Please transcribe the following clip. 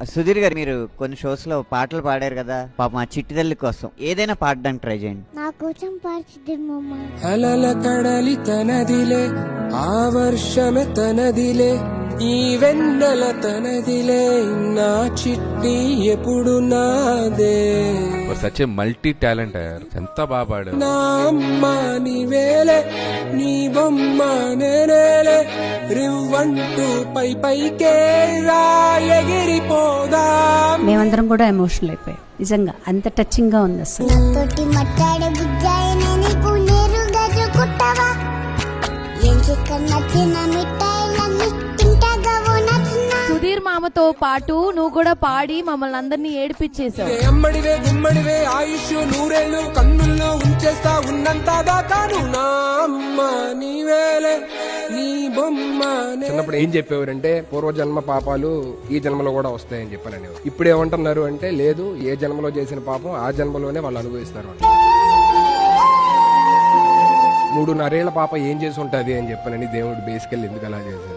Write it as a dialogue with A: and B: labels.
A: సుధీర్ గారు, మీరు కొన్ని షోస్ లో పాటలు పాడారు కదా, పాప మా చిట్టి తల్లి కోసం ఏదైనా పాడడానికి ట్రై చేయండి.
B: నా కోసం పాడుతుందేమమ్మ.
C: అలల కడలి తనదిలే, ఆ వర్షమే తనదిలే, ఈ వెన్నెల తనదిలే, నా చిట్టి ఎప్పుడు నాదే.
D: సచ్ ఏ మల్టీ టాలెంట్, ఎంత బాగా పాడారు.
C: నా అమ్మ నీవేలే, నీ బొమ్మ నేనేలే, రివ్వంటూ పై పైకే రా ఎగిరిపోదా.
E: మేమందరం కూడా ఎమోషనల్ అయిపోయాం, నిజంగా అంత టచింగ్ గా ఉంది అసలు.
B: తోటి మట్టాడే బుజ్జాయిని నీకు నేరుగా కుట్టవా, ఏం చిక్క నచ్చిన మిఠాయిలన్నీ తింటాగవు నచ్చిన.
F: సుధీర్ మామతో పాటు నువ్వు కూడా పాడి మమ్మల్ని అందరినీ ఏడిపించేశావు.
C: అమ్మడివే గుమ్మడివే, ఆయుష్ నూరేళ్ళు కన్నుల్లో ఉంచేస్తా ఉన్నంత దాకాను. నా అమ్మ నీవేలే, నీ బొమ్మ. చిన్నప్పుడు ఏం చెప్పేవారంటే పూర్వజన్మ పాపాలు ఈ జన్మలో కూడా వస్తాయని చెప్పారని. ఇప్పుడు ఏమంటున్నారు అంటే లేదు, ఏ జన్మలో చేసిన పాపం ఆ జన్మలోనే వాళ్ళు అనుభవిస్తారు. 3.5 ఏళ్ల పాప ఏం చేసి ఉంటది అని చెప్పానని దేవుడు బేసికల్ ఎందుకు అలా చేశారు.